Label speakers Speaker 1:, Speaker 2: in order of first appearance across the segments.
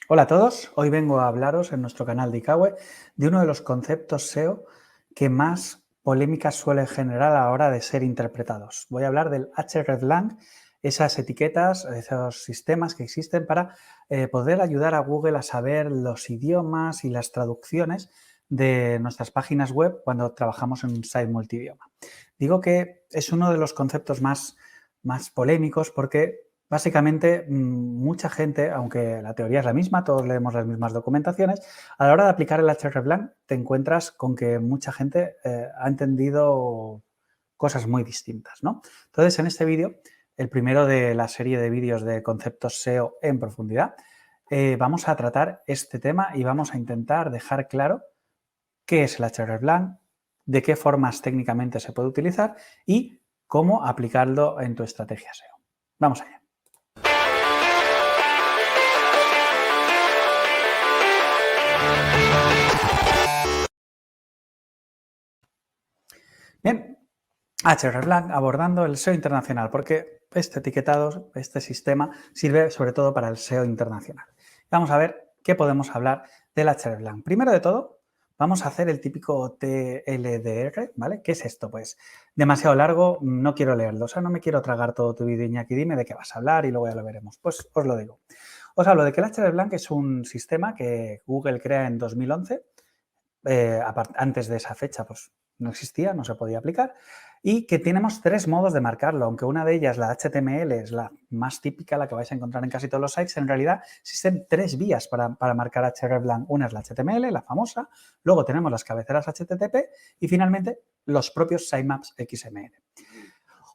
Speaker 1: Hola a todos, hoy vengo a hablaros en nuestro canal de Ikawe de uno de los conceptos SEO que más polémicas suelen generar a la hora de ser interpretados. Voy a hablar del hreflang, esas etiquetas, esos sistemas que existen para poder ayudar a Google a saber los idiomas y las traducciones de nuestras páginas web cuando trabajamos en un site multidioma. Digo que es uno de los conceptos más polémicos porque básicamente, mucha gente, aunque la teoría es la misma, todos leemos las mismas documentaciones, a la hora de aplicar el hreflang te encuentras con que mucha gente ha entendido cosas muy distintas, ¿no? Entonces, en este vídeo, el primero de la serie de vídeos de conceptos SEO en profundidad, vamos a tratar este tema y vamos a intentar dejar claro qué es el hreflang, de qué formas técnicamente se puede utilizar y cómo aplicarlo en tu estrategia SEO. Vamos allá. Bien, hreflang abordando el SEO internacional, porque este etiquetado, este sistema, sirve sobre todo para el SEO internacional. Vamos a ver qué podemos hablar del hreflang. Primero de todo, vamos a hacer el típico TLDR, ¿vale? ¿Qué es esto? Pues demasiado largo, no quiero leerlo, o sea, no me quiero tragar todo tu vídeo, Iñaki, dime de qué vas a hablar y luego ya lo veremos. Pues os lo digo. Os hablo de que el hreflang es un sistema que Google crea en 2011, antes de esa fecha pues no existía, no se podía aplicar, y que tenemos tres modos de marcarlo, aunque una de ellas, la HTML, es la más típica, la que vais a encontrar en casi todos los sites. En realidad existen tres vías para marcar hreflang. Una es la HTML, la famosa, luego tenemos las cabeceras HTTP y finalmente los propios sitemaps XML.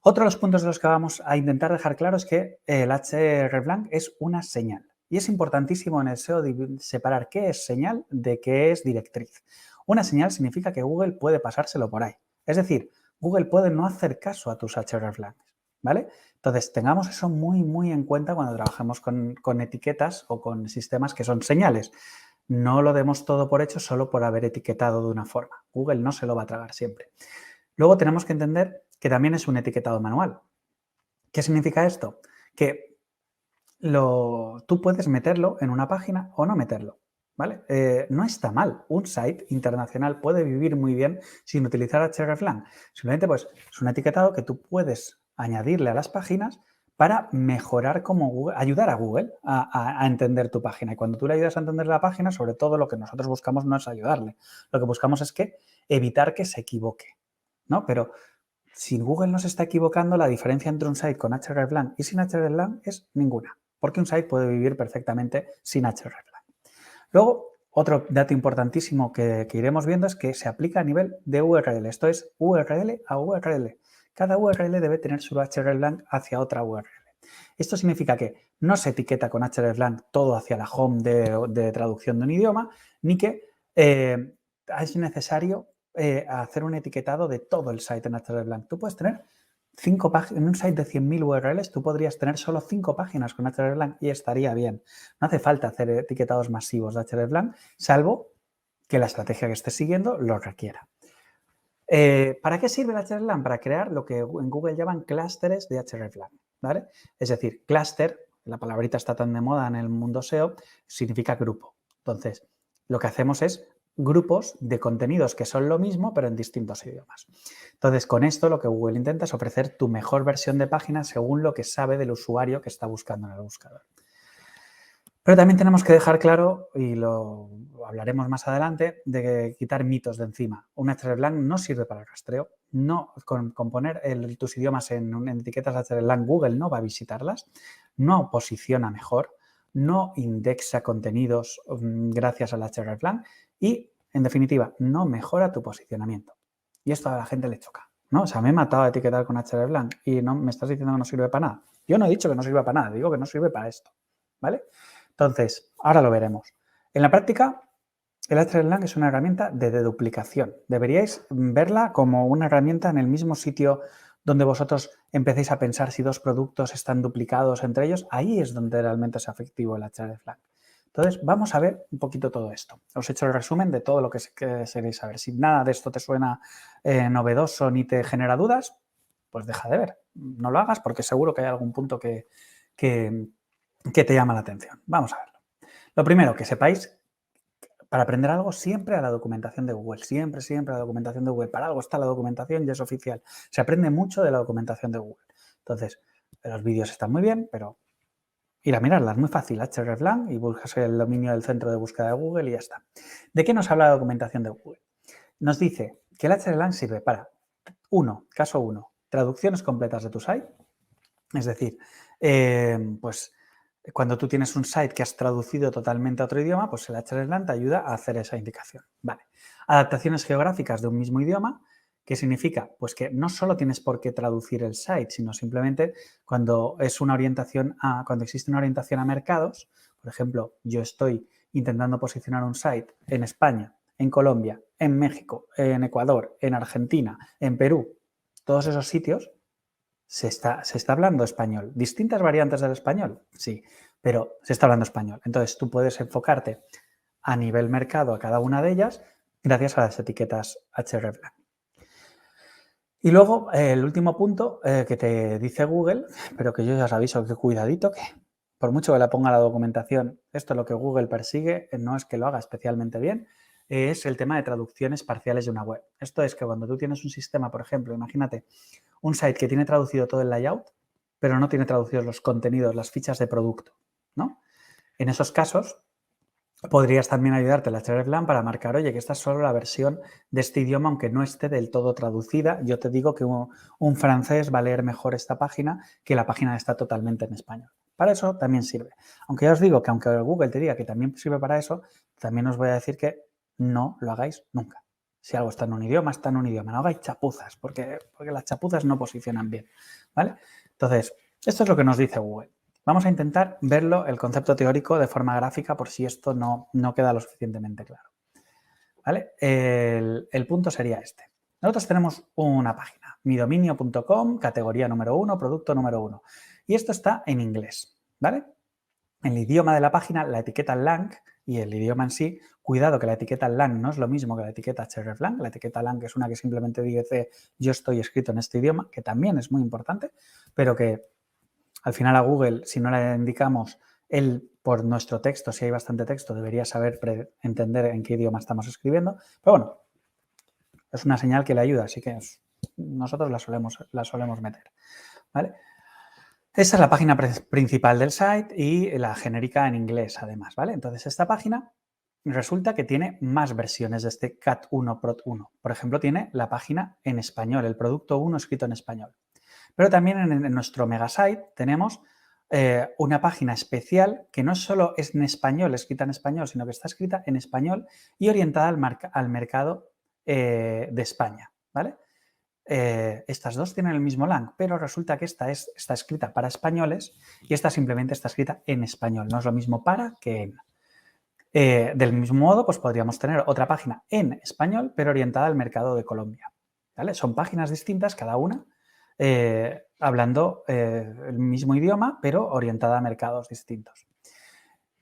Speaker 1: Otro de los puntos de los que vamos a intentar dejar claro es que el hreflang es una señal. Y es importantísimo en el SEO separar qué es señal de qué es directriz. Una señal significa que Google puede pasárselo por ahí. Es decir, Google puede no hacer caso a tus hreflangs, ¿vale? Entonces, tengamos eso muy en cuenta cuando trabajemos con etiquetas o con sistemas que son señales. No lo demos todo por hecho solo por haber etiquetado de una forma. Google no se lo va a tragar siempre. Luego tenemos que entender que también es un etiquetado manual. ¿Qué significa esto? Que tú puedes meterlo en una página o no meterlo, ¿vale? No está mal. Un site internacional puede vivir muy bien sin utilizar hreflang. Simplemente pues, es un etiquetado que tú puedes añadirle a las páginas para mejorar como Google, ayudar a Google a entender tu página. Y cuando tú le ayudas a entender la página, sobre todo lo que nosotros buscamos no es ayudarle. Lo que buscamos es evitar que se equivoque, ¿no? Pero si Google no se está equivocando, la diferencia entre un site con hreflang y sin hreflang es ninguna, porque un site puede vivir perfectamente sin hreflang. Luego, otro dato importantísimo que iremos viendo es que se aplica a nivel de URL, esto es URL a URL. Cada URL debe tener su hreflang hacia otra URL. Esto significa que no se etiqueta con hreflang todo hacia la home de traducción de un idioma, ni que es necesario hacer un etiquetado de todo el site en hreflang. Tú puedes tener 5 páginas, en un site de 100.000 URLs, tú podrías tener solo 5 páginas con hreflang y estaría bien. No hace falta hacer etiquetados masivos de hreflang, salvo que la estrategia que estés siguiendo lo requiera. ¿Para qué sirve el hreflang? Para crear lo que en Google llaman clústeres de hreflang, ¿vale? Es decir, clúster, la palabrita está tan de moda en el mundo SEO, significa grupo. Entonces, lo que hacemos es grupos de contenidos que son lo mismo, pero en distintos idiomas. Entonces, con esto lo que Google intenta es ofrecer tu mejor versión de página según lo que sabe del usuario que está buscando en el buscador. Pero también tenemos que dejar claro, y lo hablaremos más adelante, de quitar mitos de encima. Un hreflang no sirve para el rastreo. No, con poner tus idiomas en etiquetas de hreflang, Google no va a visitarlas, no posiciona mejor, no indexa contenidos gracias al hreflang y, en definitiva, no mejora tu posicionamiento. Y esto a la gente le choca, ¿no? O sea, me he matado a etiquetar con hreflang y no me estás diciendo que no sirve para nada. Yo no he dicho que no sirva para nada, digo que no sirve para esto, ¿vale? Entonces, ahora lo veremos. En la práctica, el hreflang es una herramienta de deduplicación. Deberíais verla como una herramienta en el mismo sitio donde vosotros empecéis a pensar si dos productos están duplicados entre ellos. Ahí es donde realmente es efectivo el hreflang. Entonces, vamos a ver un poquito todo esto. Os he hecho el resumen de todo lo que queréis saber. Si nada de esto te suena novedoso ni te genera dudas, pues deja de ver. No lo hagas porque seguro que hay algún punto que te llama la atención. Vamos a verlo. Lo primero, que sepáis, para aprender algo, siempre a la documentación de Google. Siempre, siempre a la documentación de Google. Para algo está la documentación y es oficial. Se aprende mucho de la documentación de Google. Entonces, los vídeos están muy bien, pero ir a mirarla es muy fácil. hreflang y buscas el dominio del centro de búsqueda de Google y ya está. ¿De qué nos habla la documentación de Google? Nos dice que el hreflang sirve para, caso 1, traducciones completas de tu site. Es decir, pues cuando tú tienes un site que has traducido totalmente a otro idioma, pues el hreflang te ayuda a hacer esa indicación. Vale. Adaptaciones geográficas de un mismo idioma. ¿Qué significa? Pues que no solo tienes por qué traducir el site, sino simplemente cuando existe una orientación a mercados. Por ejemplo, yo estoy intentando posicionar un site en España, en Colombia, en México, en Ecuador, en Argentina, en Perú. Todos esos sitios se está hablando español. ¿Distintas variantes del español? Sí, pero se está hablando español. Entonces tú puedes enfocarte a nivel mercado a cada una de ellas gracias a las etiquetas hreflang. Y luego el último punto que te dice Google, pero que yo ya os aviso que cuidadito, que por mucho que le ponga la documentación, esto es lo que Google persigue, no es que lo haga especialmente bien, es el tema de traducciones parciales de una web. Esto es que cuando tú tienes un sistema, por ejemplo, imagínate un site que tiene traducido todo el layout, pero no tiene traducidos los contenidos, las fichas de producto, ¿no? En esos casos, podrías también ayudarte el hreflang para marcar, oye, que esta es solo la versión de este idioma, aunque no esté del todo traducida. Yo te digo que un francés va a leer mejor esta página que la página está totalmente en español. Para eso también sirve. Aunque ya os digo que aunque Google te diga que también sirve para eso, también os voy a decir que no lo hagáis nunca. Si algo está en un idioma, está en un idioma. No hagáis chapuzas, porque las chapuzas no posicionan bien, ¿vale? Entonces, esto es lo que nos dice Google. Vamos a intentar verlo, el concepto teórico, de forma gráfica, por si esto no queda lo suficientemente claro. ¿Vale? El punto sería este. Nosotros tenemos una página, midominio.com, categoría número 1, producto número 1. Y esto está en inglés, ¿vale? El idioma de la página, la etiqueta lang y el idioma en sí, cuidado que la etiqueta lang no es lo mismo que la etiqueta hreflang. La etiqueta lang es una que simplemente dice yo estoy escrito en este idioma, que también es muy importante, pero que al final a Google, si no le indicamos él por nuestro texto, si hay bastante texto, debería saber entender en qué idioma estamos escribiendo. Pero bueno, es una señal que le ayuda, así que nosotros la solemos meter, ¿vale? Esta es la página principal del site y la genérica en inglés, además, ¿vale? Entonces, esta página resulta que tiene más versiones de este Cat1 Prod 1. Por ejemplo, tiene la página en español, el producto 1 escrito en español. Pero también en nuestro megasite tenemos una página especial que no solo es en español, escrita en español, sino que está escrita en español y orientada al mercado de España, ¿vale? Estas dos tienen el mismo lang, pero resulta que esta está escrita para españoles y esta simplemente está escrita en español. No es lo mismo para que en. Del mismo modo, pues podríamos tener otra página en español, pero orientada al mercado de Colombia, ¿vale? Son páginas distintas, cada una, hablando el mismo idioma, pero orientada a mercados distintos.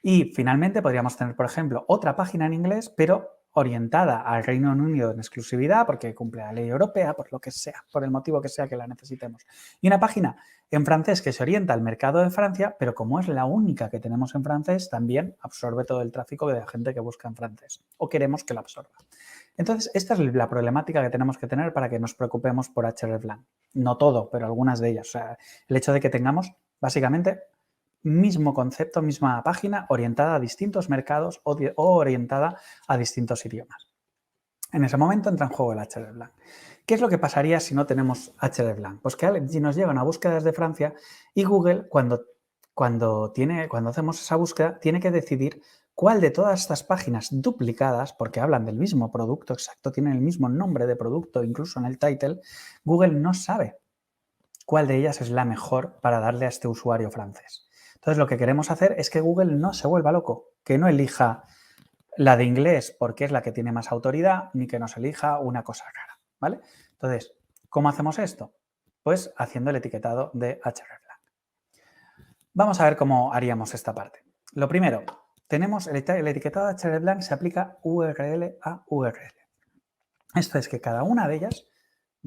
Speaker 1: Y finalmente podríamos tener, por ejemplo, otra página en inglés, pero orientada al Reino Unido en exclusividad, porque cumple la ley europea, por lo que sea, por el motivo que sea que la necesitemos. Y una página en francés que se orienta al mercado de Francia, pero como es la única que tenemos en francés, también absorbe todo el tráfico de la gente que busca en francés, o queremos que lo absorba. Entonces, esta es la problemática que tenemos que tener para que nos preocupemos por hreflang. No todo, pero algunas de ellas. O sea, el hecho de que tengamos, básicamente, mismo concepto, misma página, orientada a distintos mercados o orientada a distintos idiomas. En ese momento entra en juego el hreflang. ¿Qué es lo que pasaría si no tenemos hreflang? Pues que si nos llega una búsqueda desde Francia y Google, cuando hacemos esa búsqueda, tiene que decidir cuál de todas estas páginas duplicadas, porque hablan del mismo producto exacto, tienen el mismo nombre de producto, incluso en el title, Google no sabe cuál de ellas es la mejor para darle a este usuario francés. Entonces, lo que queremos hacer es que Google no se vuelva loco, que no elija la de inglés porque es la que tiene más autoridad, ni que nos elija una cosa rara, ¿vale? Entonces, ¿cómo hacemos esto? Pues haciendo el etiquetado de hreflang. Vamos a ver cómo haríamos esta parte. Lo primero, tenemos el etiquetado de hreflang se aplica URL a URL. Esto es que cada una de ellas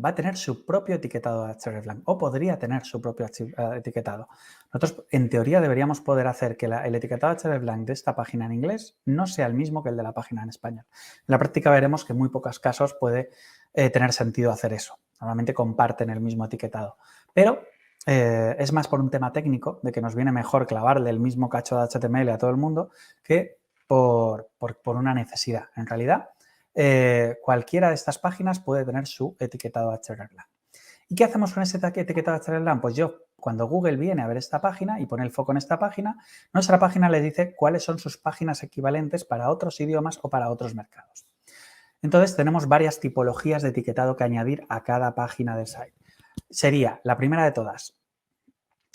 Speaker 1: va a tener su propio etiquetado de hreflang o podría tener su propio etiquetado. Nosotros, en teoría, deberíamos poder hacer que el etiquetado hreflang de esta página en inglés no sea el mismo que el de la página en español. En la práctica veremos que en muy pocos casos puede tener sentido hacer eso. Normalmente comparten el mismo etiquetado. Pero es más por un tema técnico de que nos viene mejor clavarle el mismo cacho de HTML a todo el mundo que por una necesidad. En realidad, cualquiera de estas páginas puede tener su etiquetado hreflang. ¿Y qué hacemos con ese etiquetado hreflang? Pues cuando Google viene a ver esta página y pone el foco en esta página, nuestra página le dice cuáles son sus páginas equivalentes para otros idiomas o para otros mercados. Entonces, tenemos varias tipologías de etiquetado que añadir a cada página del site. Sería, la primera de todas,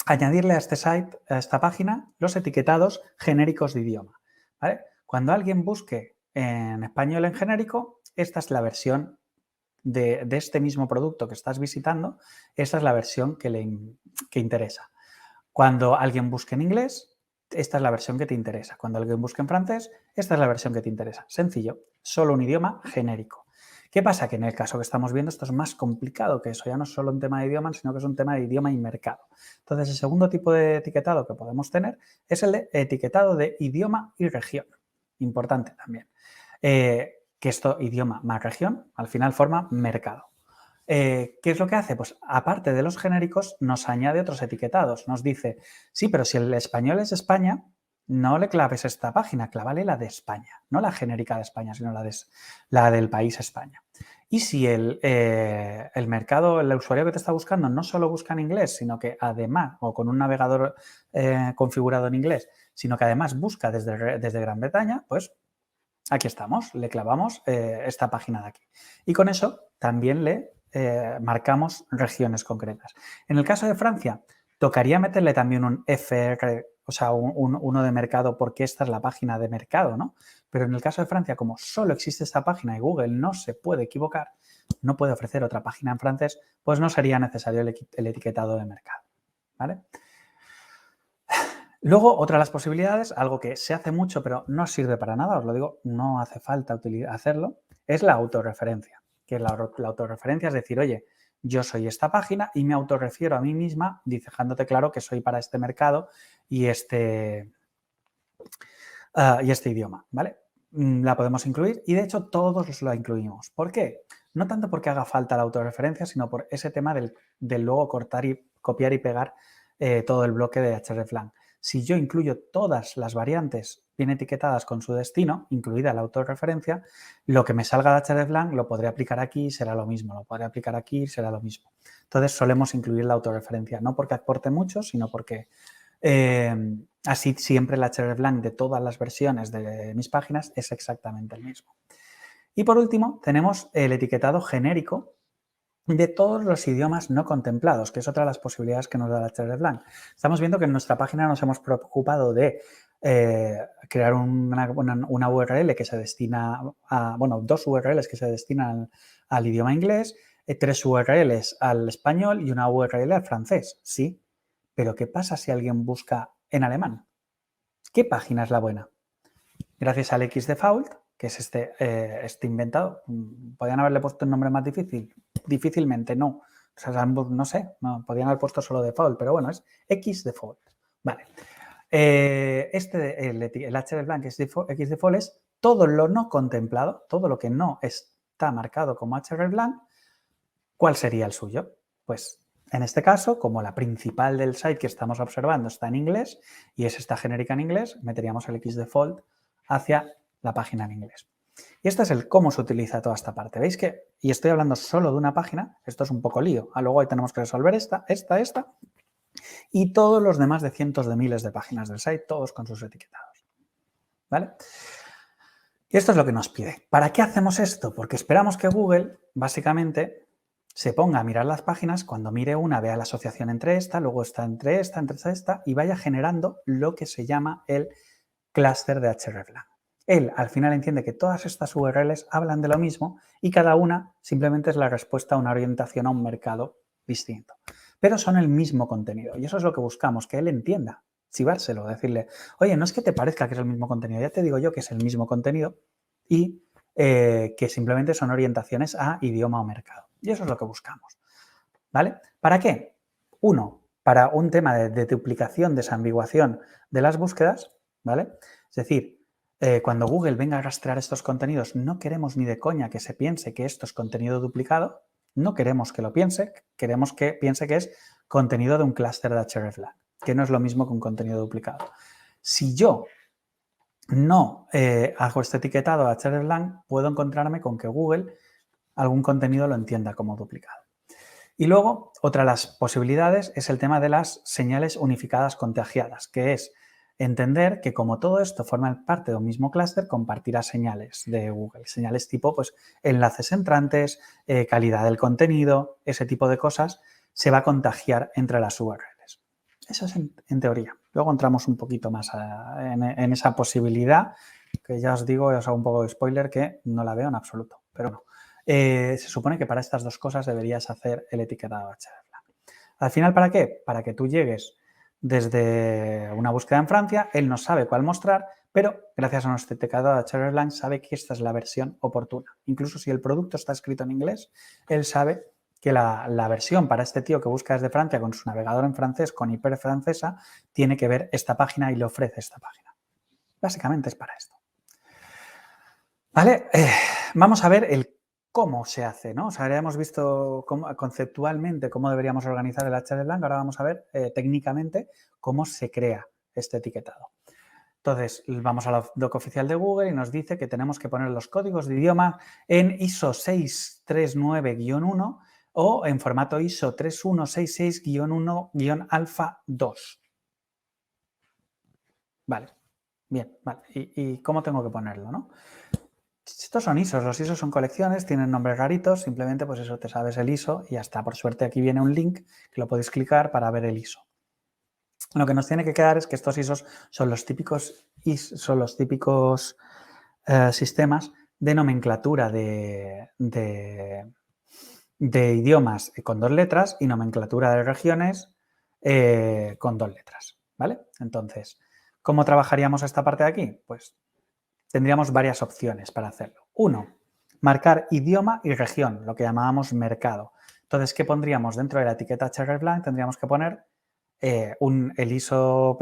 Speaker 1: añadirle a este site, a esta página, los etiquetados genéricos de idioma. ¿Vale? Cuando alguien busque en español en genérico, esta es la versión de este mismo producto que estás visitando, esta es la versión que interesa. Cuando alguien busque en inglés, esta es la versión que te interesa. Cuando alguien busque en francés, esta es la versión que te interesa. Sencillo, solo un idioma genérico. ¿Qué pasa? Que en el caso que estamos viendo esto es más complicado que eso. Ya no es solo un tema de idioma, sino que es un tema de idioma y mercado. Entonces, el segundo tipo de etiquetado que podemos tener es el de etiquetado de idioma y región. Importante también. Que esto, idioma más región, al final forma mercado. ¿Qué es lo que hace? Pues aparte de los genéricos, nos añade otros etiquetados. Nos dice, sí, pero si el español es España, no le claves esta página, clávale la de España, no la genérica de España, sino la del país España. Y si el mercado, el usuario que te está buscando no solo busca en inglés, sino que además, o con un navegador configurado en inglés, sino que además busca desde Gran Bretaña, pues aquí estamos, le clavamos esta página de aquí. Y con eso también le marcamos regiones concretas. En el caso de Francia, tocaría meterle también un FR, o sea, uno de mercado, porque esta es la página de mercado, ¿no? Pero en el caso de Francia, como solo existe esta página y Google no se puede equivocar, no puede ofrecer otra página en francés, pues no sería necesario el etiquetado de mercado, ¿vale? Luego, otra de las posibilidades, algo que se hace mucho pero no sirve para nada, os lo digo, no hace falta hacerlo, es la autorreferencia. Que la autorreferencia es decir, oye, yo soy esta página y me autorrefiero a mí misma dejándote claro que soy para este mercado y este idioma, ¿vale? La podemos incluir y de hecho todos la incluimos. ¿Por qué? No tanto porque haga falta la autorreferencia, sino por ese tema del luego copiar y pegar todo el bloque de hreflang. Si yo incluyo todas las variantes bien etiquetadas con su destino, incluida la autorreferencia, lo que me salga de hreflang lo podré aplicar aquí y será lo mismo, lo podré aplicar aquí y será lo mismo. Entonces solemos incluir la autorreferencia, no porque aporte mucho, sino porque así siempre el hreflang de todas las versiones de mis páginas es exactamente el mismo. Y por último, tenemos el etiquetado genérico de todos los idiomas no contemplados, que es otra de las posibilidades que nos da el hreflang. Estamos viendo que en nuestra página nos hemos preocupado de crear una URL que se destina a, bueno, 2 URLs que se destinan al idioma inglés, 3 URLs al español y una URL al francés, sí. Pero ¿qué pasa si alguien busca en alemán? ¿Qué página es la buena? Gracias al XDefault, que es este inventado, ¿podrían haberle puesto un nombre más difícil? Difícilmente no. O sea, no sé, no, podrían haber puesto solo default, pero bueno, es XDefault. Vale. El hreflang XDefault es todo lo no contemplado, todo lo que no está marcado como hreflang. ¿Cuál sería el suyo? Pues en este caso, como la principal del site que estamos observando está en inglés y es esta genérica en inglés, meteríamos el XDefault hacia la página en inglés. Y este es el cómo se utiliza toda esta parte. ¿Veis que? Y estoy hablando solo de una página, esto es un poco lío. Luego ahí tenemos que resolver esta y todos los demás de cientos de miles de páginas del site, todos con sus etiquetados. ¿Vale? Y esto es lo que nos pide. ¿Para qué hacemos esto? Porque esperamos que Google, básicamente, se ponga a mirar las páginas, cuando mire una vea la asociación entre esta, luego está entre esta y vaya generando lo que se llama el clúster de hreflang. Él al final entiende que todas estas URLs hablan de lo mismo y cada una simplemente es la respuesta a una orientación a un mercado distinto. Pero son el mismo contenido y eso es lo que buscamos, que él entienda, chivárselo, decirle, oye, no es que te parezca que es el mismo contenido, ya te digo yo que es el mismo contenido y que simplemente son orientaciones a idioma o mercado. Y eso es lo que buscamos, ¿vale? ¿Para qué? Uno, para un tema de duplicación, desambiguación de las búsquedas, ¿vale? Es decir, cuando Google venga a rastrear estos contenidos, no queremos ni de coña que se piense que esto es contenido duplicado, no queremos que lo piense, queremos que piense que es contenido de un clúster de hreflang, que no es lo mismo que un contenido duplicado. Si yo no hago este etiquetado a hreflang, puedo encontrarme con que Google algún contenido lo entienda como duplicado. Y luego, otra de las posibilidades es el tema de las señales unificadas contagiadas, que es entender que como todo esto forma parte de un mismo clúster, compartirá señales de Google, señales tipo pues, enlaces entrantes, calidad del contenido, ese tipo de cosas, se va a contagiar entre las URLs. Eso es en teoría. Luego entramos un poquito más en esa posibilidad, que ya os digo, os hago un poco de spoiler, que no la veo en absoluto, pero no. Se supone que para estas dos cosas deberías hacer el etiquetado hreflang. Al final, ¿para qué? Para que tú llegues desde una búsqueda en Francia, él no sabe cuál mostrar, pero gracias a nuestro etiquetado hreflang sabe que esta es la versión oportuna. Incluso si el producto está escrito en inglés, él sabe que la versión para este tío que busca desde Francia con su navegador en francés, con IP francesa, tiene que ver esta página y le ofrece esta página. Básicamente es para esto. ¿Vale? Vamos a ver el cómo se hace, ¿no? O sea, ya hemos visto conceptualmente cómo deberíamos organizar el hreflang, ahora vamos a ver técnicamente cómo se crea este etiquetado. Entonces, vamos a la doc oficial de Google y nos dice que tenemos que poner los códigos de idioma en ISO 639-1 o en formato ISO 3166-1-alfa 2. Vale, bien, vale. ¿Y cómo tengo que ponerlo, no? Estos son ISOs, los ISOs son colecciones, tienen nombres raritos, simplemente pues eso, te sabes el ISO y ya está. Por suerte aquí viene un link que lo podéis clicar para ver el ISO. Lo que nos tiene que quedar es que estos ISOs son los típicos, sistemas de nomenclatura de idiomas con 2 letras y nomenclatura de regiones con 2 letras, ¿vale? Entonces, ¿cómo trabajaríamos esta parte de aquí? Pues tendríamos varias opciones para hacerlo. Uno, marcar idioma y región, lo que llamábamos mercado. Entonces, ¿qué pondríamos dentro de la etiqueta hreflang? Tendríamos que poner el ISO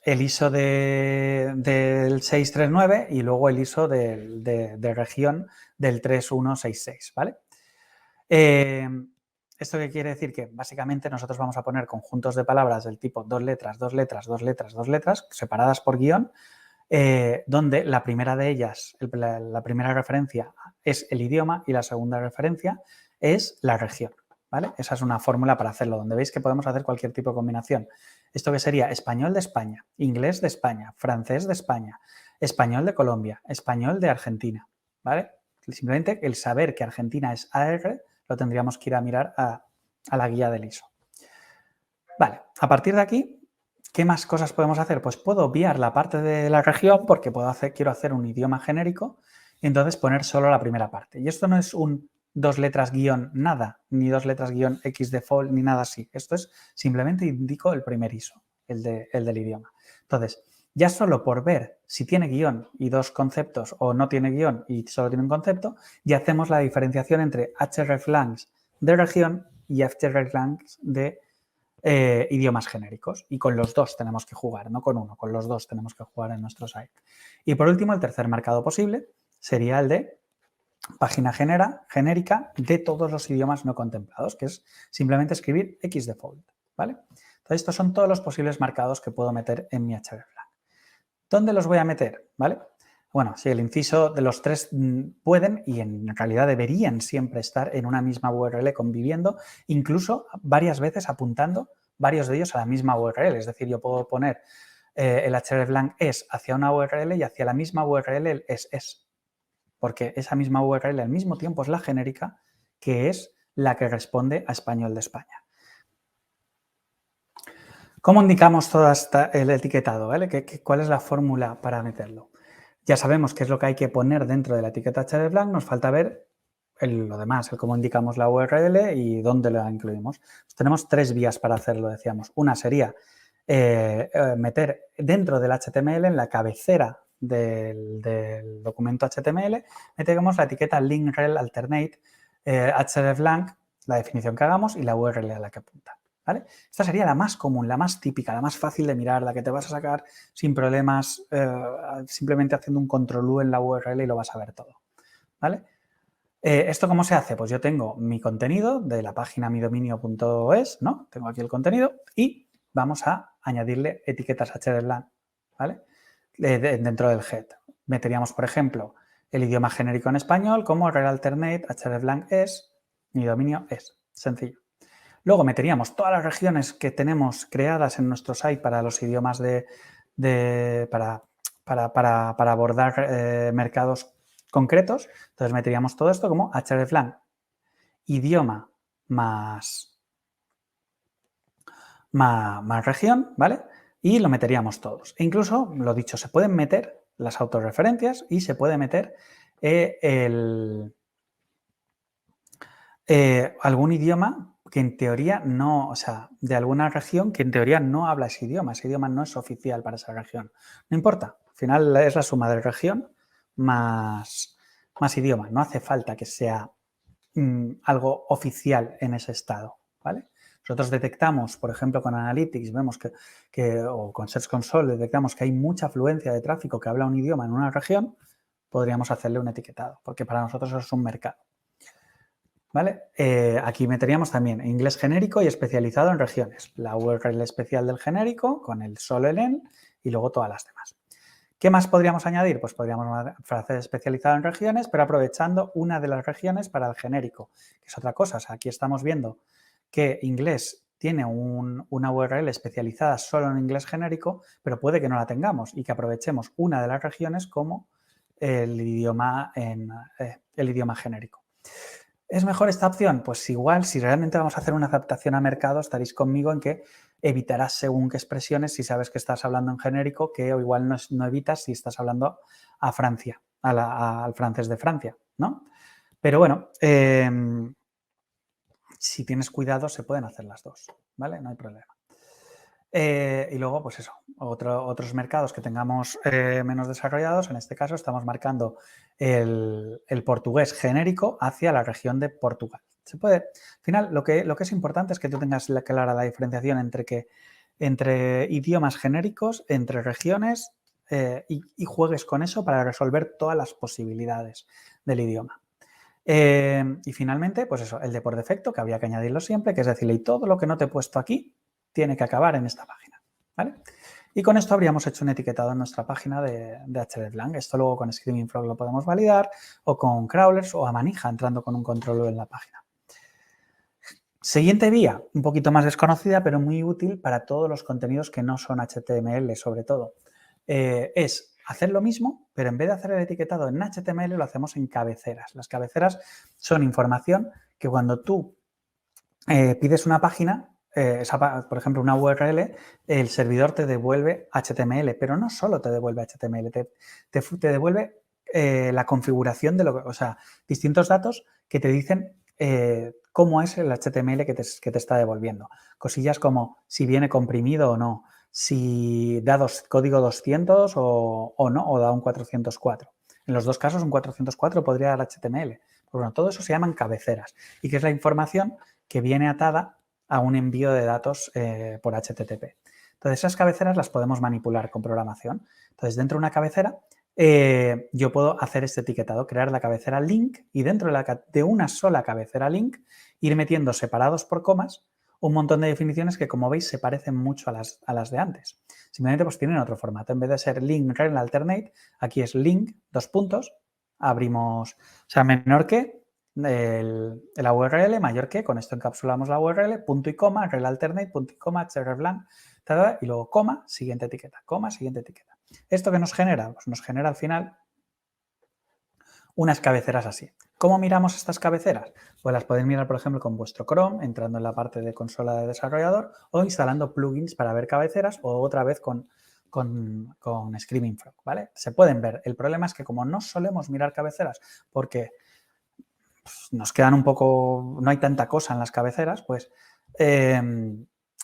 Speaker 1: el ISO del 639 y luego el ISO de región del 3166, ¿vale? ¿Esto qué quiere decir? Que básicamente nosotros vamos a poner conjuntos de palabras del tipo 2 letras, 2 letras, 2 letras, 2 letras, separadas por guión, donde la primera de ellas, la primera referencia es el idioma y la segunda referencia es la región, ¿vale? Esa es una fórmula para hacerlo, donde veis que podemos hacer cualquier tipo de combinación. Esto que sería español de España, inglés de España, francés de España, español de Colombia, español de Argentina, ¿vale? Simplemente el saber que Argentina es AR lo tendríamos que ir a mirar a la guía del ISO. Vale, a partir de aquí, ¿qué más cosas podemos hacer? Pues puedo obviar la parte de la región porque quiero hacer un idioma genérico y entonces poner solo la primera parte. Y esto no es un 2 letras guión nada, ni 2 letras guión X default, ni nada así. Esto es simplemente indico el primer ISO, el del idioma. Entonces, ya solo por ver si tiene guión y 2 conceptos o no tiene guión y solo tiene un concepto, ya hacemos la diferenciación entre hreflangs de región y hreflangs de idiomas genéricos. Y con los dos tenemos que jugar, no con uno, con los dos tenemos que jugar en nuestro site. Y por último, el tercer marcado posible sería el de página genérica de todos los idiomas no contemplados, que es simplemente escribir xdefault, ¿vale? Entonces, estos son todos los posibles marcados que puedo meter en mi hreflang. ¿Dónde los voy a meter? ¿Vale? Bueno, si el inciso de los tres pueden y en realidad deberían siempre estar en una misma URL conviviendo, incluso varias veces apuntando varios de ellos a la misma URL. Es decir, yo puedo poner el hreflang es hacia una URL y hacia la misma URL el es. Porque esa misma URL al mismo tiempo es la genérica, que es la que responde a español de España. ¿Cómo indicamos todo el etiquetado? ¿Vale? ¿Cuál es la fórmula para meterlo? Ya sabemos qué es lo que hay que poner dentro de la etiqueta hreflang, nos falta ver lo demás, el cómo indicamos la URL y dónde la incluimos. Pues tenemos 3 vías para hacerlo, decíamos. Una sería meter dentro del HTML, en la cabecera del documento HTML, metemos la etiqueta link rel alternate hreflang, la definición que hagamos y la URL a la que apunta. ¿Vale? Esta sería la más común, la más típica, la más fácil de mirar, la que te vas a sacar sin problemas, simplemente haciendo un control U en la URL y lo vas a ver todo. ¿Vale? ¿Esto cómo se hace? Pues yo tengo mi contenido de la página midominio.es, ¿no? Tengo aquí el contenido y vamos a añadirle etiquetas hreflang, ¿vale? Dentro del head. Meteríamos, por ejemplo, el idioma genérico en español como rel alternate hreflang es, mi dominio es. Sencillo. Luego meteríamos todas las regiones que tenemos creadas en nuestro site para los idiomas para abordar mercados concretos. Entonces meteríamos todo esto como hreflang idioma más región, ¿vale? Y lo meteríamos todos. E incluso, lo dicho, se pueden meter las autorreferencias y se puede meter algún idioma que en teoría no, o sea, de alguna región que en teoría no habla ese idioma no es oficial para esa región. No importa, al final es la suma de región más idioma, no hace falta que sea algo oficial en ese estado, ¿vale? Nosotros detectamos, por ejemplo, con Analytics, vemos o con Search Console, detectamos que hay mucha afluencia de tráfico que habla un idioma en una región, podríamos hacerle un etiquetado, porque para nosotros eso es un mercado. ¿Vale? Aquí meteríamos también inglés genérico y especializado en regiones. La URL especial del genérico con el solo el en y luego todas las demás. ¿Qué más podríamos añadir? Pues podríamos hacer especializado en regiones, pero aprovechando una de las regiones para el genérico, que es otra cosa. O sea, aquí estamos viendo que inglés tiene una URL especializada solo en inglés genérico, pero puede que no la tengamos y que aprovechemos una de las regiones como el idioma genérico. ¿Es mejor esta opción? Pues igual, si realmente vamos a hacer una adaptación a mercado, estaréis conmigo en que evitarás según qué expresiones si sabes que estás hablando en genérico, que o igual no evitas si estás hablando a Francia, al francés de Francia, ¿no? Pero bueno, si tienes cuidado se pueden hacer las dos, ¿vale? No hay problema. Y luego, pues eso, otros mercados que tengamos menos desarrollados, en este caso estamos marcando el portugués genérico hacia la región de Portugal. Se puede, al final, lo que es importante es que tú tengas clara la diferenciación entre idiomas genéricos, entre regiones y juegues con eso para resolver todas las posibilidades del idioma. Y finalmente, pues eso, el de por defecto, que había que añadirlo siempre, que es decirle, y todo lo que no te he puesto aquí tiene que acabar en esta página, ¿vale? Y con esto habríamos hecho un etiquetado en nuestra página de hreflang. Esto luego con Screaming Frog lo podemos validar o con crawlers o a manija entrando con un control en la página. Siguiente vía, un poquito más desconocida, pero muy útil para todos los contenidos que no son HTML, sobre todo, es hacer lo mismo, pero en vez de hacer el etiquetado en HTML, lo hacemos en cabeceras. Las cabeceras son información que cuando tú pides una página, por ejemplo, una URL, el servidor te devuelve HTML, pero no solo te devuelve HTML, te devuelve la configuración de o sea, distintos datos que te dicen cómo es el HTML que te está devolviendo. Cosillas como si viene comprimido o no, si da código 200 o no, o da un 404. En los dos casos, un 404 podría dar HTML. Pues bueno, todo eso se llaman cabeceras y que es la información que viene atada a un envío de datos por HTTP. Entonces, esas cabeceras las podemos manipular con programación. Entonces, dentro de una cabecera, yo puedo hacer este etiquetado, crear la cabecera link y dentro de una sola cabecera link ir metiendo separados por comas un montón de definiciones que, como veis, se parecen mucho a las de antes. Simplemente pues tienen otro formato. En vez de ser link rel alternate, aquí es link, dos puntos, abrimos, o sea, menor que la URL, mayor que, con esto encapsulamos la URL, punto y coma, rel alternate, punto y coma, hreflang, y luego coma, siguiente etiqueta, coma, siguiente etiqueta. ¿Esto qué nos genera? Pues nos genera al final unas cabeceras así. ¿Cómo miramos estas cabeceras? Pues las podéis mirar, por ejemplo, con vuestro Chrome, entrando en la parte de consola de desarrollador o instalando plugins para ver cabeceras o otra vez con Screaming Frog, ¿vale? Se pueden ver. El problema es que como no solemos mirar cabeceras porque nos quedan un poco, no hay tanta cosa en las cabeceras, pues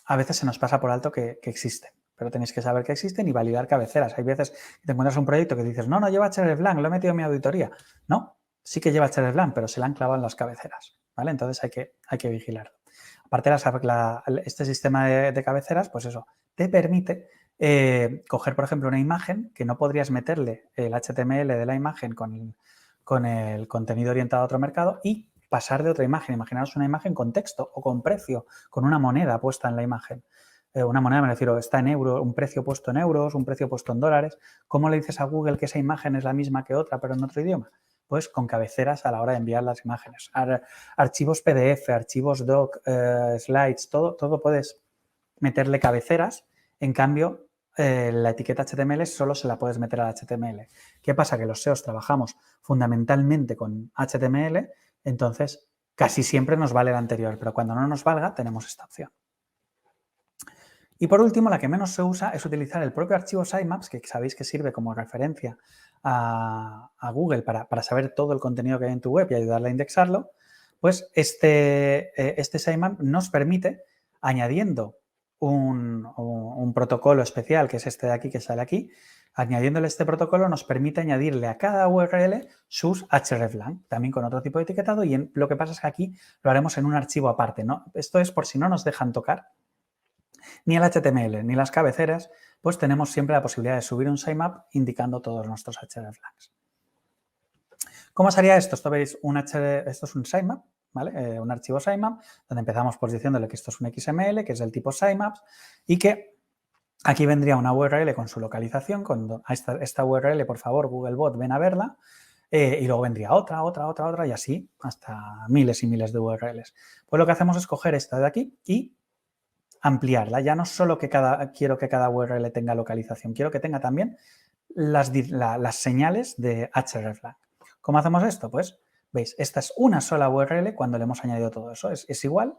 Speaker 1: a veces se nos pasa por alto que existen, pero tenéis que saber que existen y validar cabeceras. Hay veces que te encuentras un proyecto que dices, no lleva hreflang, lo he metido en mi auditoría. No, sí que lleva hreflang, pero se le han clavado en las cabeceras, ¿vale? Entonces hay que vigilarlo. Aparte, este sistema de cabeceras, pues eso, te permite coger, por ejemplo, una imagen que no podrías meterle el HTML de la imagen con el contenido orientado a otro mercado y pasar de otra imagen. Imaginaos una imagen con texto o con precio, con una moneda puesta en la imagen. Una moneda, me refiero, está en euros, un precio puesto en euros, un precio puesto en dólares. ¿Cómo le dices a Google que esa imagen es la misma que otra, pero en otro idioma? Pues con cabeceras a la hora de enviar las imágenes. Archivos PDF, archivos doc, slides, todo puedes meterle cabeceras. En cambio, la etiqueta HTML solo se la puedes meter al HTML. ¿Qué pasa? Que los SEOs trabajamos fundamentalmente con HTML, entonces casi siempre nos vale la anterior, pero cuando no nos valga tenemos esta opción. Y por último, la que menos se usa es utilizar el propio archivo Sitemaps, que sabéis que sirve como referencia a Google para saber todo el contenido que hay en tu web y ayudarle a indexarlo. Pues este sitemap nos permite, añadiendo un protocolo especial, que es este de aquí, que sale aquí, añadiéndole este protocolo nos permite añadirle a cada URL sus hreflang, también con otro tipo de etiquetado, y lo que pasa es que aquí lo haremos en un archivo aparte, ¿no? Esto es por si no nos dejan tocar ni el HTML ni las cabeceras, pues tenemos siempre la posibilidad de subir un sitemap indicando todos nuestros hreflangs. ¿Cómo sería esto? Esto es un sitemap, ¿vale? Un archivo sitemap, donde empezamos pues diciéndole que esto es un XML, que es del tipo sitemaps, y que aquí vendría una URL con su localización, con esta URL, por favor, Googlebot, ven a verla, y luego vendría otra, y así hasta miles y miles de URLs. Pues lo que hacemos es coger esta de aquí y ampliarla. Ya no solo quiero que cada URL tenga localización, quiero que tenga también las señales de hreflang. ¿Cómo hacemos esto? Pues, veis, esta es una sola URL cuando le hemos añadido todo eso. Es igual,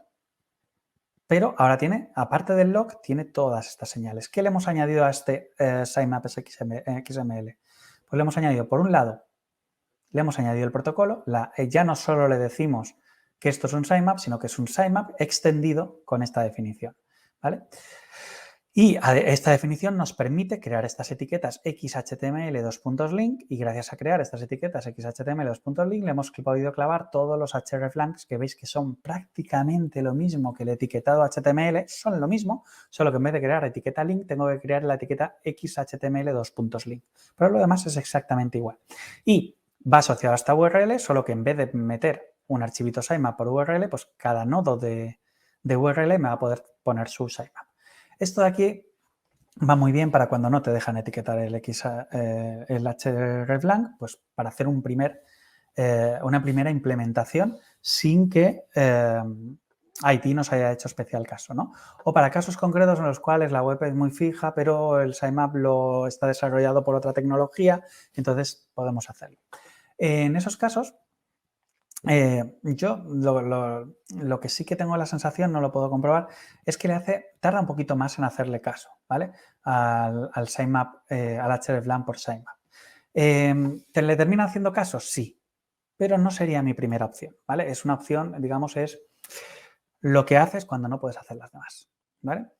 Speaker 1: pero ahora tiene, aparte del log, tiene todas estas señales. ¿Qué le hemos añadido a este sitemap XML? Pues le hemos añadido, por un lado, le hemos añadido el protocolo. Ya no solo le decimos que esto es un sitemap, sino que es un sitemap extendido con esta definición, ¿vale? Y esta definición nos permite crear estas etiquetas XHTML:link y gracias a crear estas etiquetas XHTML:link le hemos podido clavar todos los hreflangs que veis que son prácticamente lo mismo que el etiquetado HTML, son lo mismo, solo que en vez de crear etiqueta link tengo que crear la etiqueta XHTML:link. Pero lo demás es exactamente igual. Y va asociado a esta URL, solo que en vez de meter un archivito sitemap por URL, pues cada nodo de URL me va a poder poner su sitemap. Esto de aquí va muy bien para cuando no te dejan etiquetar el hreflang, pues para hacer una primera implementación sin que IT nos haya hecho especial caso, ¿no? O para casos concretos en los cuales la web es muy fija, pero el sitemap está desarrollado por otra tecnología, entonces podemos hacerlo. En esos casos, yo lo que sí que tengo la sensación, no lo puedo comprobar, es que tarda un poquito más en hacerle caso, ¿vale? Al sitemap, al hreflang por sitemap. ¿Le termina haciendo caso? Sí, pero no sería mi primera opción, ¿vale? Es una opción, digamos, es lo que haces cuando no puedes hacer las demás, ¿vale?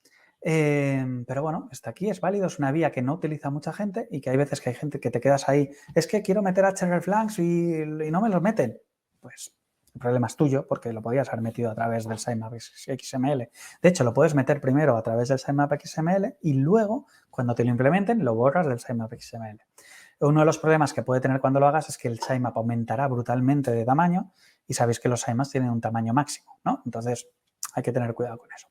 Speaker 1: Pero bueno, está aquí, es válido, es una vía que no utiliza mucha gente y que hay veces que hay gente que te quedas ahí, es que quiero meter hreflangs y no me los meten. Pues el problema es tuyo porque lo podías haber metido a través del sitemap XML. De hecho, lo puedes meter primero a través del sitemap XML y luego, cuando te lo implementen, lo borras del sitemap XML. Uno de los problemas que puede tener cuando lo hagas es que el sitemap aumentará brutalmente de tamaño y sabéis que los sitemaps tienen un tamaño máximo, ¿no? Entonces, hay que tener cuidado con eso.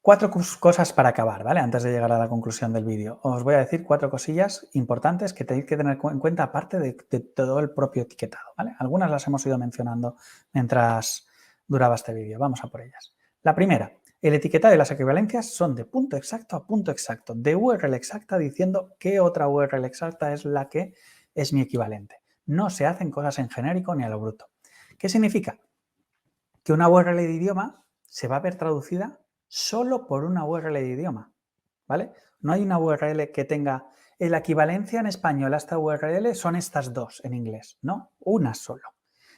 Speaker 1: 4 cosas para acabar, ¿vale? Antes de llegar a la conclusión del vídeo. Os voy a decir 4 cosillas importantes que tenéis que tener en cuenta aparte de todo el propio etiquetado, ¿vale? Algunas las hemos ido mencionando mientras duraba este vídeo. Vamos a por ellas. La primera, el etiquetado y las equivalencias son de punto exacto a punto exacto, de URL exacta diciendo qué otra URL exacta es la que es mi equivalente. No se hacen cosas en genérico ni a lo bruto. ¿Qué significa? Que una URL de idioma se va a ver traducida solo por una URL de idioma, ¿vale? No hay una URL que tenga la equivalencia en español a esta URL son estas dos en inglés, no, una solo.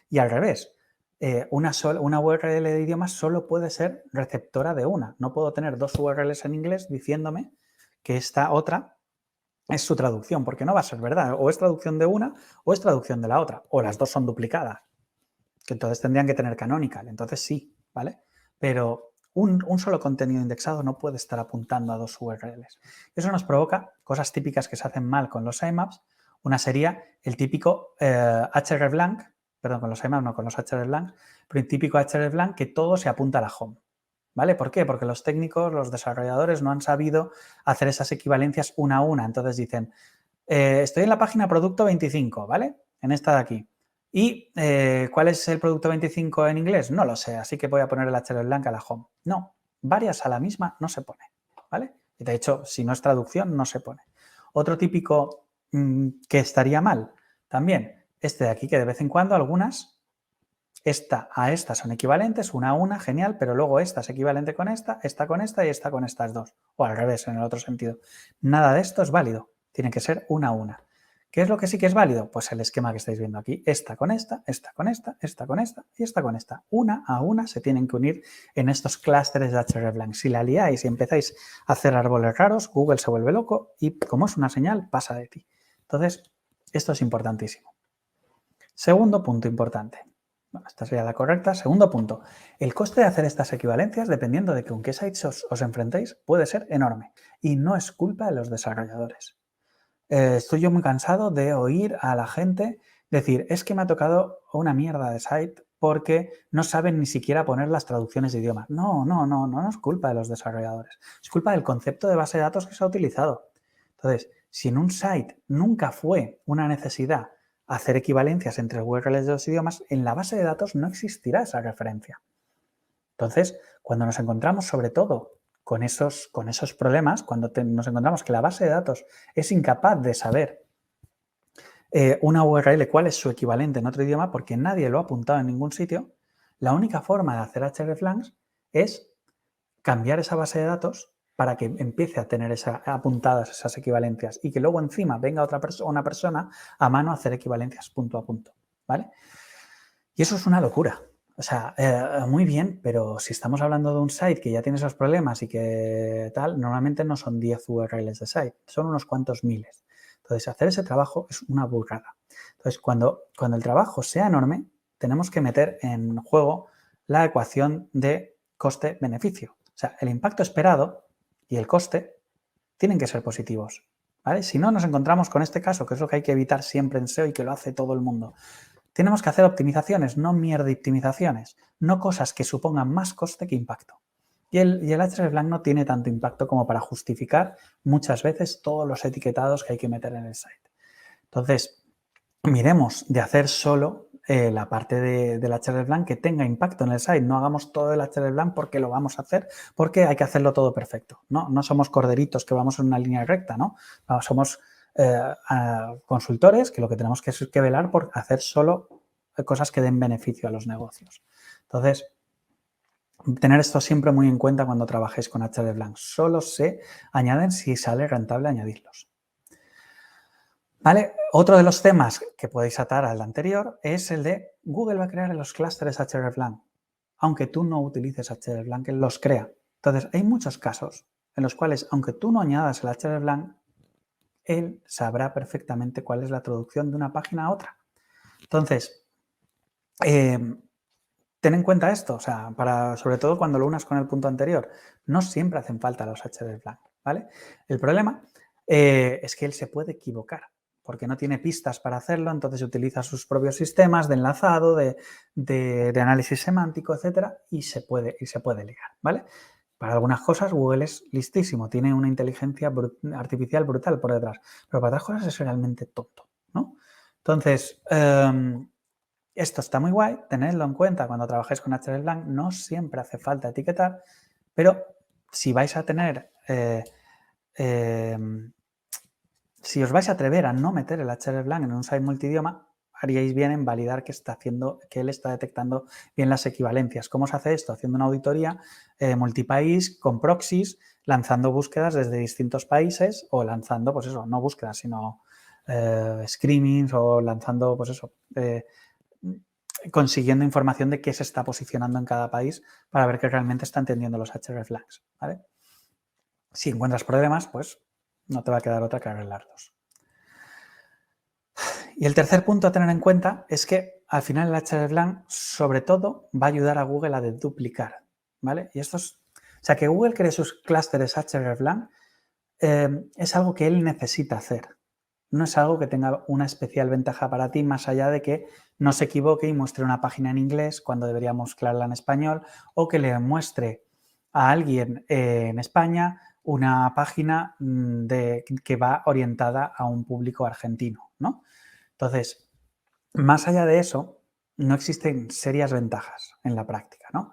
Speaker 1: Y al revés, una URL de idioma solo puede ser receptora de una. No puedo tener dos URLs en inglés diciéndome que esta otra es su traducción, porque no va a ser verdad. O es traducción de una o es traducción de la otra. O las dos son duplicadas, que entonces tendrían que tener canonical. Entonces sí, ¿vale? Pero un solo contenido indexado no puede estar apuntando a dos URLs. Eso nos provoca cosas típicas que se hacen mal con los sitemaps. Una sería el típico hreflang, perdón, con los sitemaps no, con los hreflang, pero el típico hreflang que todo se apunta a la home. ¿Vale? ¿Por qué? Porque los técnicos, los desarrolladores no han sabido hacer esas equivalencias una a una. Entonces dicen, estoy en la página producto 25, ¿vale? En esta de aquí. ¿Y cuál es el producto 25 en inglés? No lo sé, así que voy a poner el hreflang a la home. No, varias a la misma no se pone, ¿vale? Y de hecho, si no es traducción, no se pone. Otro típico que estaría mal, también, este de aquí, que de vez en cuando algunas, esta a esta son equivalentes, una a una, genial, pero luego esta es equivalente con esta y esta con estas dos. O al revés, en el otro sentido. Nada de esto es válido, tiene que ser una a una. ¿Qué es lo que sí que es válido? Pues el esquema que estáis viendo aquí. Esta con esta, esta con esta, esta con esta y esta con esta. Una a una se tienen que unir en estos clústeres de hreflang. Si la liáis y empezáis a hacer árboles raros, Google se vuelve loco y como es una señal, pasa de ti. Entonces, esto es importantísimo. Segundo punto importante. Bueno, esta sería la correcta. Segundo punto. El coste de hacer estas equivalencias, dependiendo de con qué sites os enfrentéis, puede ser enorme. Y no es culpa de los desarrolladores. Estoy yo muy cansado de oír a la gente decir, es que me ha tocado una mierda de site porque no saben ni siquiera poner las traducciones de idioma. No es culpa de los desarrolladores. Es culpa del concepto de base de datos que se ha utilizado. Entonces, si en un site nunca fue una necesidad hacer equivalencias entre URLs de los idiomas, en la base de datos no existirá esa referencia. Entonces, cuando nos encontramos sobre todo con esos problemas, cuando nos encontramos que la base de datos es incapaz de saber una URL cuál es su equivalente en otro idioma porque nadie lo ha apuntado en ningún sitio, la única forma de hacer hreflangs es cambiar esa base de datos para que empiece a tener apuntadas esas equivalencias y que luego encima venga una persona a mano a hacer equivalencias punto a punto, ¿vale? Y eso es una locura. O sea, muy bien, pero si estamos hablando de un site que ya tiene esos problemas y que tal, normalmente no son 10 URLs de site, son unos cuantos miles. Entonces, hacer ese trabajo es una burrada. Entonces, cuando el trabajo sea enorme, tenemos que meter en juego la ecuación de coste-beneficio. O sea, el impacto esperado y el coste tienen que ser positivos, ¿vale? Si no, nos encontramos con este caso, que es lo que hay que evitar siempre en SEO y que lo hace todo el mundo. Tenemos que hacer optimizaciones, no mierda optimizaciones, no cosas que supongan más coste que impacto. Y el hreflang no tiene tanto impacto como para justificar muchas veces todos los etiquetados que hay que meter en el site. Entonces, miremos de hacer solo la parte del hreflang que tenga impacto en el site. No hagamos todo el hreflang porque lo vamos a hacer, porque hay que hacerlo todo perfecto. No somos corderitos que vamos en una línea recta, ¿no? Somos consultores que lo que tenemos que es que velar por hacer solo cosas que den beneficio a los negocios. Entonces, tener esto siempre muy en cuenta cuando trabajéis con hreflang. Solo se añaden si sale rentable añadirlos. ¿Vale? Otro de los temas que podéis atar al anterior es el de Google va a crear los clústeres hreflang. Aunque tú no utilices hreflang, él los crea. Entonces, hay muchos casos en los cuales, aunque tú no añadas el hreflang, él sabrá perfectamente cuál es la traducción de una página a otra. Entonces, ten en cuenta esto, o sea, sobre todo cuando lo unas con el punto anterior, no siempre hacen falta los hreflang, ¿vale? El problema es que él se puede equivocar, porque no tiene pistas para hacerlo, entonces utiliza sus propios sistemas de enlazado, de análisis semántico, etcétera, y se puede ligar, ¿vale? Para algunas cosas Google es listísimo, tiene una inteligencia artificial brutal por detrás, pero para otras cosas es realmente tonto, ¿no? Entonces, esto está muy guay, tenedlo en cuenta cuando trabajéis con hreflang, no siempre hace falta etiquetar, pero si vais a tener, si os vais a atrever a no meter el hreflang en un site multidioma, haríais bien en validar que él está detectando bien las equivalencias. ¿Cómo se hace esto? Haciendo una auditoría multipaís con proxies, lanzando búsquedas desde distintos países o lanzando, pues eso, no búsquedas, sino screenings o lanzando, pues eso, consiguiendo información de qué se está posicionando en cada país para ver que realmente está entendiendo los hreflangs, ¿vale? Si encuentras problemas, pues no te va a quedar otra que arreglarlos. Y el tercer punto a tener en cuenta es que al final el hreflang sobre todo va a ayudar a Google a deduplicar, ¿vale? Y esto es, o sea, que Google cree sus clústeres hreflang es algo que él necesita hacer. No es algo que tenga una especial ventaja para ti, más allá de que no se equivoque y muestre una página en inglés cuando debería mostrarla en español, o que le muestre a alguien en España una página que va orientada a un público argentino, ¿no? Entonces, más allá de eso, no existen serias ventajas en la práctica, ¿no?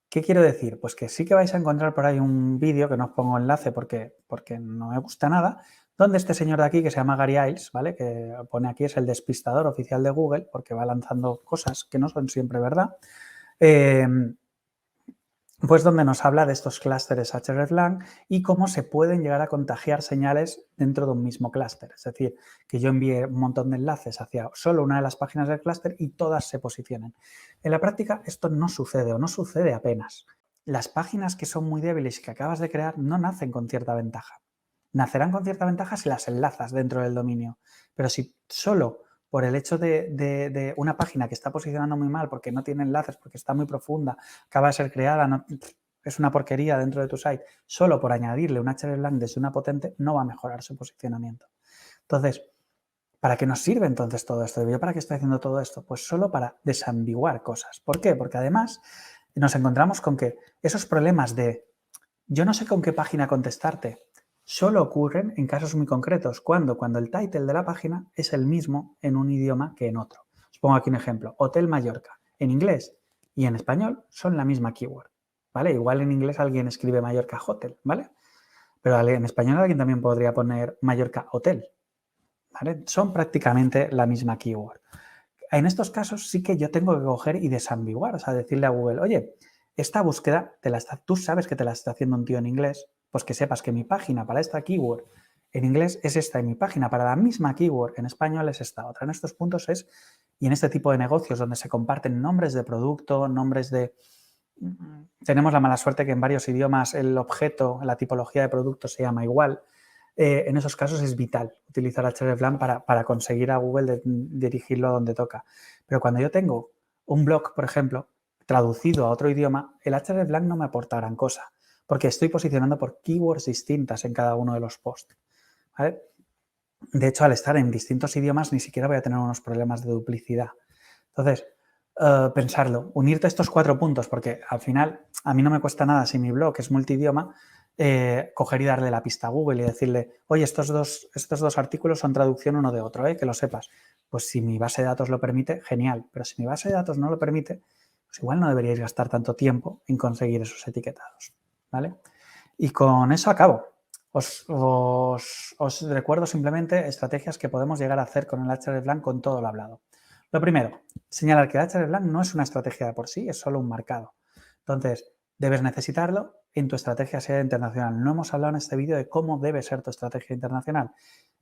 Speaker 1: ¿Qué quiero decir? Pues que sí que vais a encontrar por ahí un vídeo, que no os pongo enlace porque no me gusta nada, donde este señor de aquí, que se llama Gary Iles, ¿vale? Que pone aquí es el despistador oficial de Google, porque va lanzando cosas que no son siempre verdad, pues donde nos habla de estos clústeres hreflang y cómo se pueden llegar a contagiar señales dentro de un mismo clúster. Es decir, que yo envíe un montón de enlaces hacia solo una de las páginas del clúster y todas se posicionen. En la práctica esto no sucede o no sucede apenas. Las páginas que son muy débiles y que acabas de crear no nacen con cierta ventaja. Nacerán con cierta ventaja si las enlazas dentro del dominio. Pero si solo por el hecho de una página que está posicionando muy mal porque no tiene enlaces, porque está muy profunda, acaba de ser creada, no, es una porquería dentro de tu site, solo por añadirle un hreflang desde una potente no va a mejorar su posicionamiento. Entonces, ¿para qué nos sirve entonces todo esto? ¿Yo para qué estoy haciendo todo esto? Pues solo para desambiguar cosas. ¿Por qué? Porque además nos encontramos con que esos problemas de yo no sé con qué página contestarte, solo ocurren en casos muy concretos. Cuando el title de la página es el mismo en un idioma que en otro. Os pongo aquí un ejemplo. Hotel Mallorca. En inglés y en español son la misma keyword, ¿vale? Igual en inglés alguien escribe Mallorca Hotel, ¿vale? Pero en español alguien también podría poner Mallorca Hotel, ¿vale? Son prácticamente la misma keyword. En estos casos sí que yo tengo que coger y desambiguar, o sea, decirle a Google, oye, esta búsqueda, tú sabes que te la está haciendo un tío en inglés, pues que sepas que mi página para esta keyword en inglés es esta y mi página para la misma keyword en español es esta otra. En estos puntos y en este tipo de negocios donde se comparten nombres de producto, nombres de... Tenemos la mala suerte que en varios idiomas el objeto, la tipología de producto se llama igual. En esos casos es vital utilizar hreflang para conseguir a Google dirigirlo a donde toca. Pero cuando yo tengo un blog, por ejemplo, traducido a otro idioma, el hreflang no me aporta gran cosa, porque estoy posicionando por keywords distintas en cada uno de los posts, ¿vale? De hecho, al estar en distintos idiomas, ni siquiera voy a tener unos problemas de duplicidad. Entonces, pensarlo, unirte a estos 4 puntos, porque al final a mí no me cuesta nada si mi blog es multidioma, coger y darle la pista a Google y decirle, oye, estos dos artículos son traducción uno de otro, que lo sepas. Pues si mi base de datos lo permite, genial, pero si mi base de datos no lo permite, pues igual no deberíais gastar tanto tiempo en conseguir esos etiquetados, ¿vale? Y con eso acabo. Os recuerdo simplemente estrategias que podemos llegar a hacer con el hreflang con todo lo hablado. Lo primero, señalar que el hreflang no es una estrategia de por sí, es solo un marcado. Entonces, debes necesitarlo en tu estrategia SEO internacional. No hemos hablado en este vídeo de cómo debe ser tu estrategia internacional.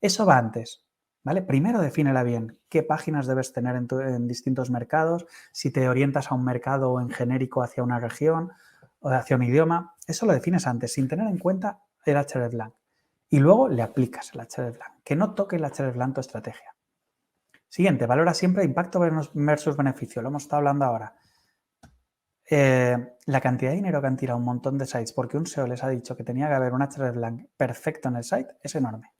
Speaker 1: Eso va antes, ¿vale? Primero defínela bien. ¿Qué páginas debes tener en distintos mercados? Si te orientas a un mercado o en genérico hacia una región o hacia un idioma, eso lo defines antes, sin tener en cuenta el hreflang. Y luego le aplicas el hreflang. Que no toque el hreflang tu estrategia. Siguiente, valora siempre impacto versus beneficio. Lo hemos estado hablando ahora. La cantidad de dinero que han tirado un montón de sites porque un SEO les ha dicho que tenía que haber un hreflang perfecto en el site es enorme,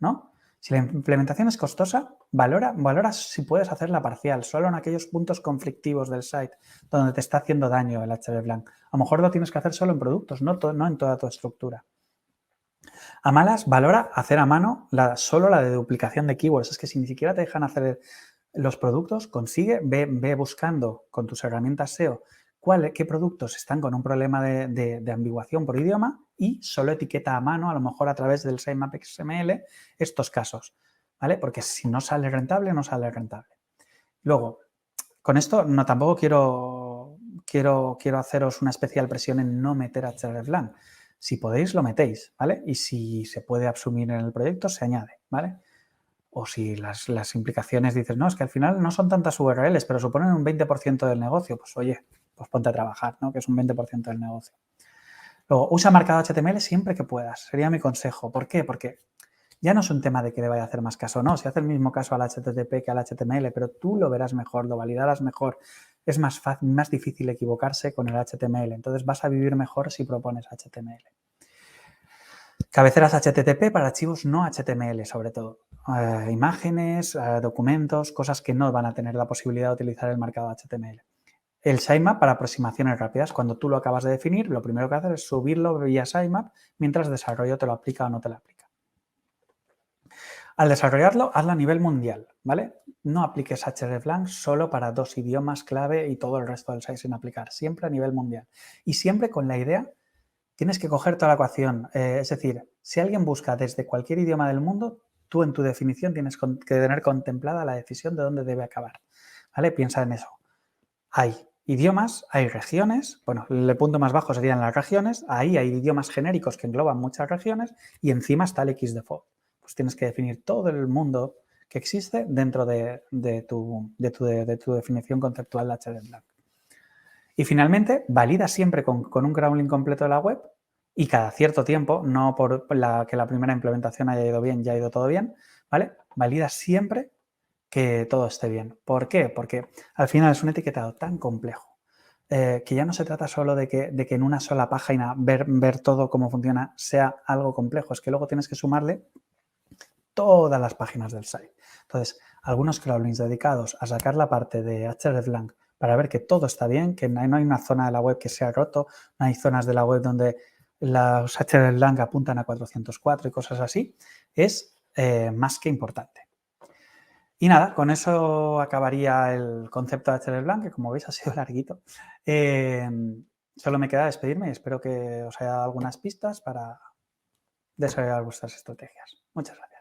Speaker 1: ¿no? Si la implementación es costosa, valora si puedes hacerla parcial, solo en aquellos puntos conflictivos del site donde te está haciendo daño el hreflang. A lo mejor lo tienes que hacer solo en productos, no en toda tu estructura. A malas, valora hacer a mano solo la de duplicación de keywords. Es que si ni siquiera te dejan hacer los productos, ve buscando con tus herramientas SEO qué productos están con un problema de ambiguación por idioma y solo etiqueta a mano, a lo mejor a través del sitemap XML, estos casos, ¿vale? Porque si no sale rentable, no sale rentable. Luego, con esto tampoco quiero haceros una especial presión en no meter hreflang. Si podéis, lo metéis, ¿vale? Y si se puede asumir en el proyecto, se añade, ¿vale? O si las implicaciones dices, no, es que al final no son tantas URLs, pero suponen un 20% del negocio, pues oye, pues ponte a trabajar, ¿no? Que es un 20% del negocio. Luego, usa marcado HTML siempre que puedas, sería mi consejo. ¿Por qué? Porque ya no es un tema de que le vaya a hacer más caso o no, si hace el mismo caso al HTTP que al HTML, pero tú lo verás mejor, lo validarás mejor. Es más fácil, más difícil equivocarse con el HTML, entonces vas a vivir mejor si propones HTML. Cabeceras HTTP para archivos no HTML, sobre todo. Imágenes, documentos, cosas que no van a tener la posibilidad de utilizar el marcado HTML. El sitemap para aproximaciones rápidas. Cuando tú lo acabas de definir, lo primero que haces es subirlo vía sitemap mientras el desarrollo te lo aplica o no te lo aplica. Al desarrollarlo, hazlo a nivel mundial, ¿vale? No apliques hreflang solo para 2 idiomas clave y todo el resto del site sin aplicar. Siempre a nivel mundial. Y siempre con la idea, tienes que coger toda la ecuación. Es decir, si alguien busca desde cualquier idioma del mundo, tú en tu definición tienes que tener contemplada la decisión de dónde debe acabar, ¿vale? Piensa en eso. Hay idiomas, hay regiones, bueno, el punto más bajo serían las regiones, ahí hay idiomas genéricos que engloban muchas regiones y encima está el XDefault. Pues tienes que definir todo el mundo que existe dentro de tu definición conceptual de hreflang. Y finalmente, valida siempre con un crawling completo de la web y cada cierto tiempo, no por que la primera implementación haya ido bien, ya ha ido todo bien, ¿vale? Valida siempre que todo esté bien. ¿Por qué? Porque al final es un etiquetado tan complejo que ya no se trata solo de que en una sola página ver todo cómo funciona sea algo complejo, es que luego tienes que sumarle todas las páginas del site. Entonces, algunos crawlings dedicados a sacar la parte de hreflang para ver que todo está bien, que no hay una zona de la web que sea roto, no hay zonas de la web donde los hreflang apuntan a 404 y cosas así, es más que importante. Y nada, con eso acabaría el concepto de hreflang, que como veis ha sido larguito. Solo me queda despedirme y espero que os haya dado algunas pistas para desarrollar vuestras estrategias. Muchas gracias.